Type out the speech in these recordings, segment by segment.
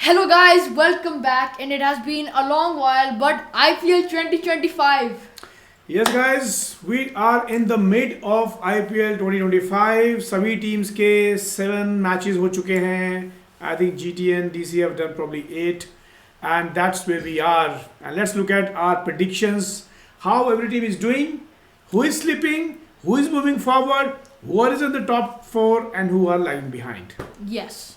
Hello guys, welcome back, and it has been a long while, but IPL 2025. Yes guys, we are in the mid of IPL 2025. सभी teams के 7 matches हो चुके हैं. I think GT and DC have done probably 8, and that's where we are. And let's look at our predictions. How every team is doing, who is slipping, who is moving forward, who is in the top 4, and who are lagging behind. Yes.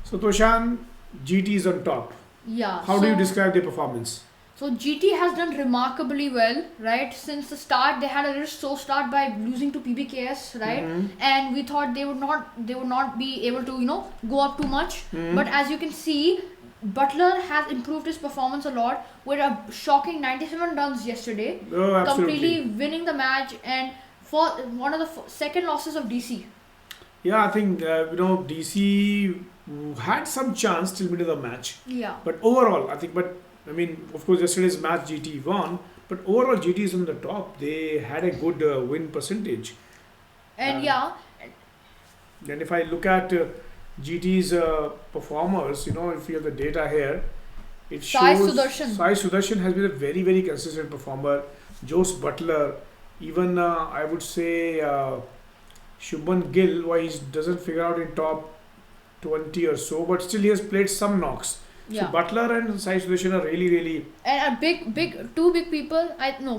So Toshan, GT is on top. Yeah. How do you describe their performance? So GT has done remarkably well, right? Since the start, they had a little slow start by losing to PBKS, right? And we thought they would not be able to go up too much. But as you can see, Butler has improved his performance a lot with a shocking 97 runs yesterday, Oh, absolutely. completely winning the match, and for one of the second losses of DC. Yeah, I think DC had some chance till mid of the match. Yeah. But overall, of course, yesterday's match GT won. But overall, GT is on the top. They had a good win percentage. And Then if I look at GT's performers, if you have the data here, it Sai shows Sudarshan. Sai Sudarshan has been a very, very consistent performer. Jose Butler, even I would say Shubman Gill, why he doesn't figure out in top 20 or so, but still he has played some knocks. Yeah. So Butler and Sai Sudarshan are really, really. And two big people.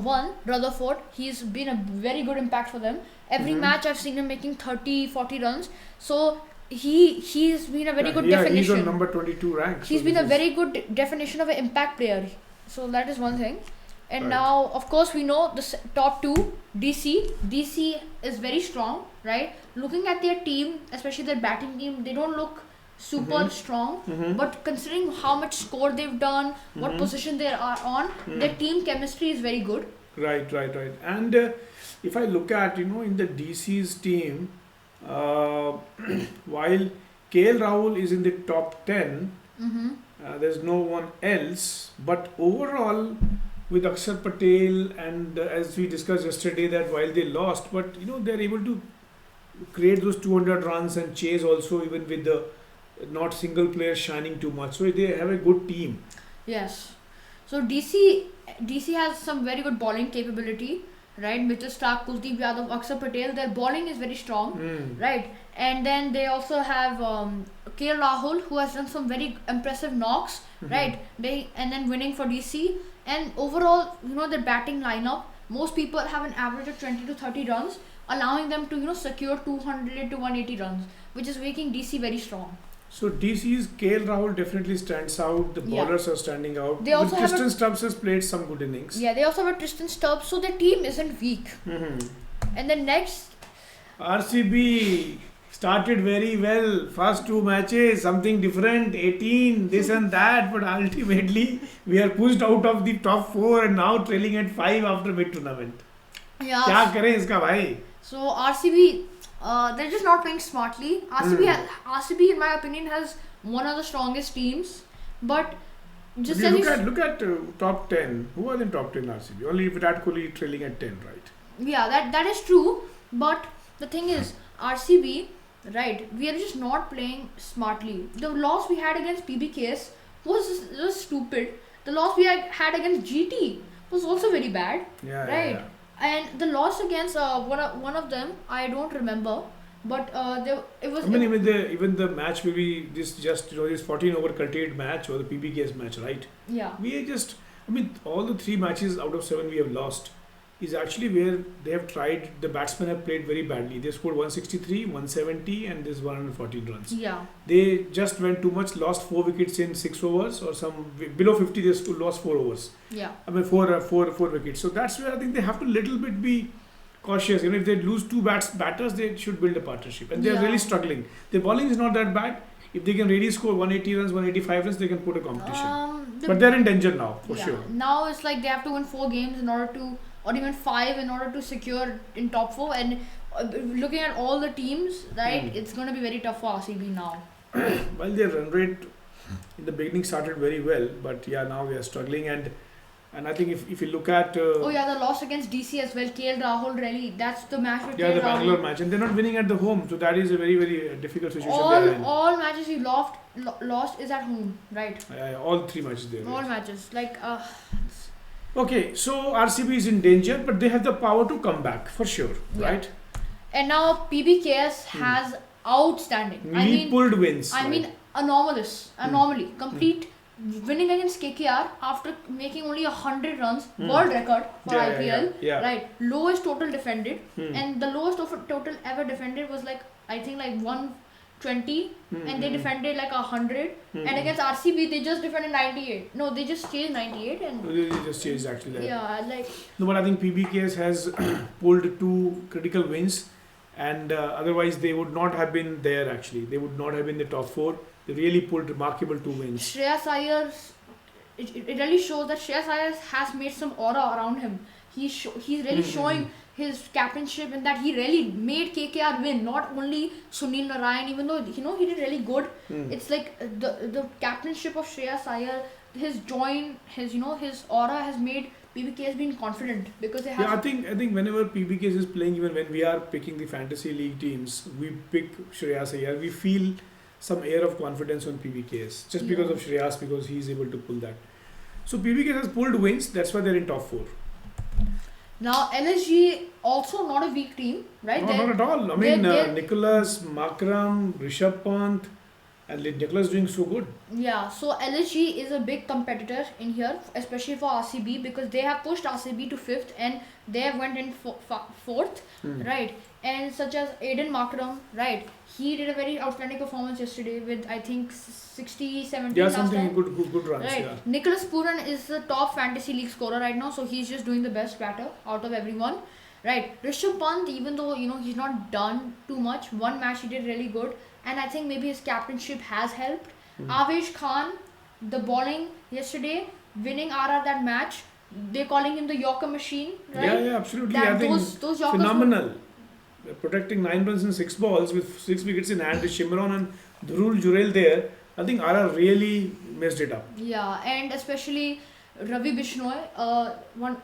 One, Rutherford. He's been a very good impact for them. Every match I've seen him making 30, 40 runs. So he's been a very good definition. He's on number 22 rank. He's been a very good definition of an impact player. So that is one thing. And Right. now, of course, we know the top two, DC. DC is very strong, right? Looking at their team, especially their batting team, they don't look super strong. But considering how much score they've done, what position they are on, their team chemistry is very good. Right. And if I look at, in the DC's team, while KL Rahul is in the top 10, there's no one else. But overall, with Akshar Patel and as we discussed yesterday, that while they lost, but they're able to create those 200 runs and chase also, even with the not single player shining too much. So they have a good team. Yes. So DC has some very good bowling capability, right? Mitchell Stark, Kuldeep Yadav, Akshar Patel. Their bowling is very strong, right? And then they also have KL Rahul, who has done some very impressive knocks, right? And then winning for DC. And overall, their batting lineup, most people have an average of 20 to 30 runs, allowing them to secure 200 to 180 runs, which is making DC very strong. So DC's KL Rahul definitely stands out. The bowlers are standing out. They also have Tristan Stubbs has played some good innings. Yeah, they also have a Tristan Stubbs, so their team isn't weak. And then next, RCB started very well. First 2 matches, something different, 18, this and that. But ultimately, we are pushed out of the top 4 and now trailing at 5 after mid-tournament. yeah. क्या करें इसका भाई? So RCB, they're just not playing smartly. RCB, in my opinion, has one of the strongest teams. But just If you look at top 10. Who are in top 10 RCB? Only Virat Kohli trailing at 10, right? yeah, that is true. But the thing is, RCB, right? We are just not playing smartly. The loss we had against PBKS was stupid. The loss we had against GT was also very bad, right? Yeah. And the loss against one of them, I don't remember, but it was. I mean, even the match will be this 14 over curtailed match or the PBKS match, right? Yeah. All the 3 matches out of 7 we have lost is actually where they have tried. The batsmen have played very badly. They scored 163, 170, and this 114 runs. Yeah. They just went too much. Lost 4 wickets in 6 overs, or some below 50. They lost 4 overs. Yeah. Four wickets. So that's where I think they have to little bit be cautious. If they lose 2 batters, they should build a partnership, and they are really struggling. Their bowling is not that bad. If they can really score 180 runs, 185 runs, they can put a competition. But they're in danger now, for sure. Now it's like they have to win 4 games in order to, or even 5 in order to secure in top 4. And looking at all the teams, right, it's going to be very tough for RCB now. Well, their run rate in the beginning started very well, but now they are struggling. And And I think if you look at Oh yeah, the loss against DC as well. KL Rahul really. That's the match with yeah, KL the Bangalore Rahul. match, and they're not winning at the home, so that is a very difficult situation they're in. All matches he lost is at home, right? All three matches there. All Yes. matches like Okay, so RCB is in danger, but they have the power to come back for sure, Yeah. right? and now PBKS has outstanding. Lead pulled wins. I right? mean anomaly, complete winning against KKR after making only 100 runs, world record for Yeah, IPL, yeah. right? Lowest total defended, Hmm. and the lowest total ever defended was like I think like 120, and they defended like 100. And against RCB they just defended 98. No, they just chased 98 and They just changed actually that. yeah, like No, but I think PBKS has pulled two critical wins, and otherwise they would not have been there actually. They would not have been in the top four. They really pulled remarkable two wins. Shreyas Iyer's, it really shows that Shreyas Iyer has made some aura around him. He's really showing his captainship and that he really made KKR win. Not only Sunil Narayan, even though he did really good. It's like the captainship of Shreyas Iyer, his join, his aura has made PBK has been confident because they have. Yeah, I think whenever PBKS is playing, even when we are picking the fantasy league teams, we pick Shreyas Iyer. We feel some air of confidence on PBKS just because of Shreyas, because he is able to pull that. So PBKS has pulled wins. That's why they're in top four. Now LSG also not a weak team, right? No, not at all. I mean, Nicholas, Makram, Rishabh Pant, and Nicholas doing so good. Yeah, so LSG is a big competitor in here, especially for RCB because they have pushed RCB to 5th and they have went in 4th, right? And such as Aiden Makram, right? He did a very outstanding performance yesterday with I think 60, 70 Yeah, last something time. good runs. Right. Yeah. Nicholas Puran is the top fantasy league scorer right now, so he's just doing the best batter out of everyone. Right. Rishabh Pant, even though he's not done too much, one match he did really good, and I think maybe his captainship has helped. Avesh Khan, the bowling yesterday, winning RR that match. They're calling him the Yorker machine, right? Yeah, absolutely. That I think those Yorkers phenomenal. Protecting 9 runs in 6 balls with 6 wickets in hand with Shimron and Dhurul Jurel there. I think RR really messed it up. Yeah, and especially Ravi Bishnoi,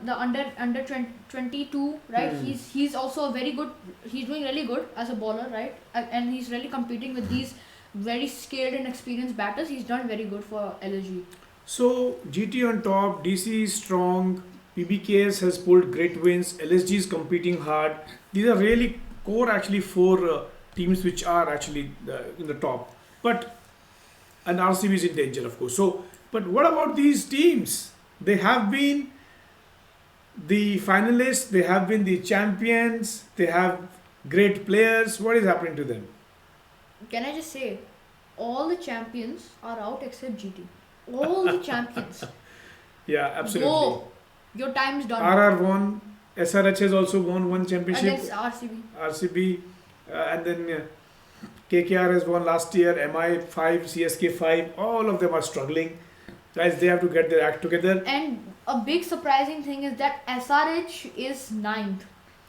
the under 22, right? He's also a very good. He's doing really good as a bowler, right? And he's really competing with these very skilled and experienced batters. He's done very good for LSG. So GT on top, DC is strong, PBKS has pulled great wins, LSG is competing hard. These are really core actually 4 teams which are actually in the top. And RCB is in danger of course. So, but what about these teams? They have been the finalists, they have been the champions, they have great players. What is happening to them? Can I just say, all the champions are out except GT. All the champions. Yeah, absolutely. Go. Your time's done. RR won, SRH has also won one championship. Against RCB. RCB, and then KKR has won last year, MI 5, CSK 5, all of them are struggling. Guys, they have to get their act together. And a big surprising thing is that SRH is 9th.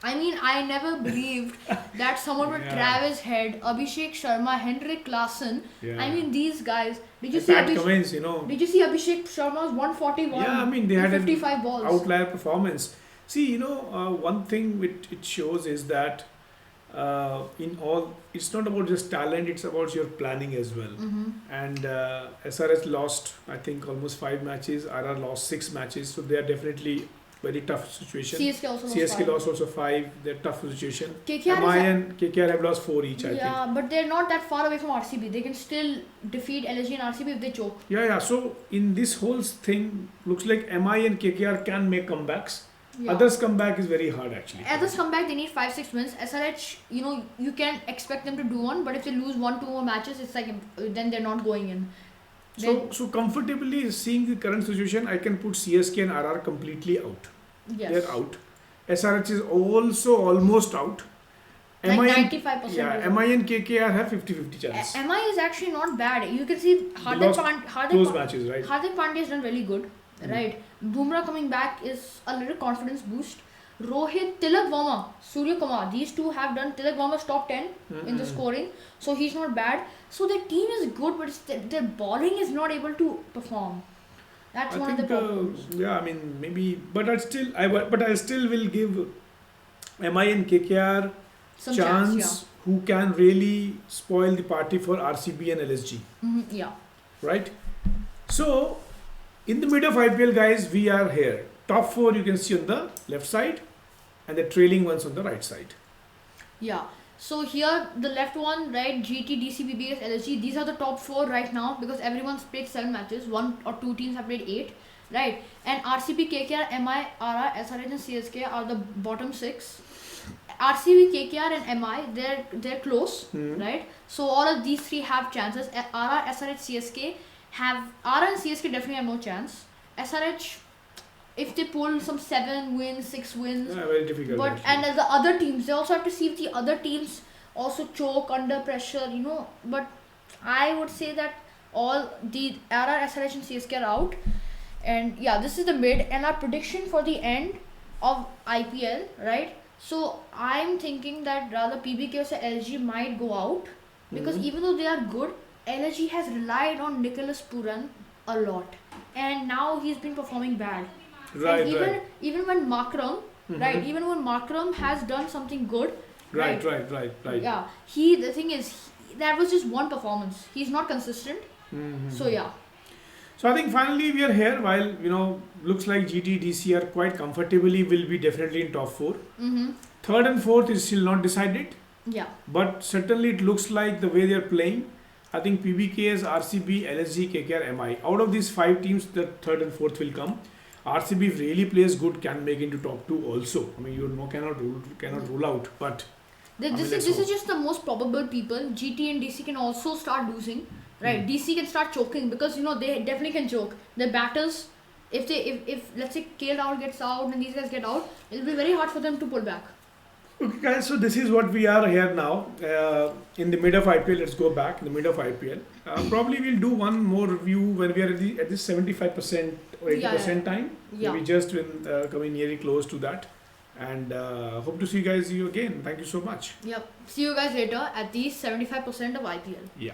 I mean, I never believed that someone with Travis Head, Abhishek Sharma, Henrik Larsson, I mean, these guys. Did you see Cummins, Did you see Abhishek Sharma's 141? Yeah, I mean, they had 55 balls. Outlier performance. See, one thing which it shows is that it's not about just talent, it's about your planning as well. And SRS lost, I think, almost 5 matches. RR lost 6 matches, so they are definitely very tough situation. CSK lost also 5. They're tough situation. KKR MI and KKR have lost 4 each, I think. Yeah, but they're not that far away from RCB. They can still defeat LSG and RCB if they choke. Yeah. So in this whole thing, looks like MI and KKR can make comebacks. Yeah. Others comeback is very hard actually. Others come back, they need 5-6 wins. SRH, you can expect them to do one, but if they lose 1-2 more matches, it's like then they're not going in. So comfortably seeing the current situation, I can put CSK and RR completely out. Yes. They're out. SRH is also almost out. Like MI 95%. Yeah, MI and KKR have 50-50 chance. MI is actually not bad. You can see those matches, right? Hardik Pandya has done really good, right? Bumrah coming back is a little confidence boost. Rohit, Tilak Verma, Surya Kumar, these two have done. Tilak Verma's top 10 in the scoring, so he's not bad. So their team is good, but their bowling is not able to perform. That's I one of the think, problems. yeah, I mean, maybe, but I still will give MI and KKR Some chance, yeah. chance who can really spoil the party for RCB and LSG, Yeah. right? So, in the mid of IPL, guys, we are here. Top four you can see on the left side, and the trailing ones on the right side. Yeah. So here the left one, right? GT, DC, BBS, LSG. These are the top four right now because everyone's played 7 matches. One or two teams have played 8, right? And RCB, KKR, MI, RR, SRH, and CSK are the bottom 6. RCB, KKR, and MI they're close, right? So all of these three have chances. RR, SRH, CSK have RR and CSK definitely have no chance. SRH, if they pull some 7 wins, 6 wins, Yeah, very difficult. but actually. and as the other teams, they also have to see if the other teams also choke under pressure, But I would say that all the RR, SRH, and CSK are out. And yeah, this is the mid and our prediction for the end of IPL, right? So I'm thinking that rather PBK or LG might go out because even though they are good, LG has relied on Nicholas Puran a lot, and now he's been performing bad. Right, And even right. even when Makram, right? Even when Makram has done something good, Right, right. yeah, the thing is, that was just one performance. He's not consistent. So yeah, So I think finally we are here. While looks like GT, DC are quite comfortably will be definitely in top four. Third and fourth is still not decided, yeah, but certainly it looks like the way they are playing. I think PBKs, RCB, LSG, KKR, MI. Out of these 5 teams, the third and fourth will come. RCB if really plays good can make into top 2 also. I mean cannot rule out, but this is just the most probable people. GT and DC can also start losing, right? DC can start choking because they definitely can choke. The batters, if let's say KL Rahul gets out and these guys get out, it'll be very hard for them to pull back. Okay, guys, so this is what we are here now. In the mid of IPL, let's go back in the mid of IPL. Probably we'll do one more review when we are at this 75% or 80% time. Yeah. We just coming nearly close to that. And hope to see you again. Thank you so much. Yep. See you guys later at the 75% of IPL. Yeah.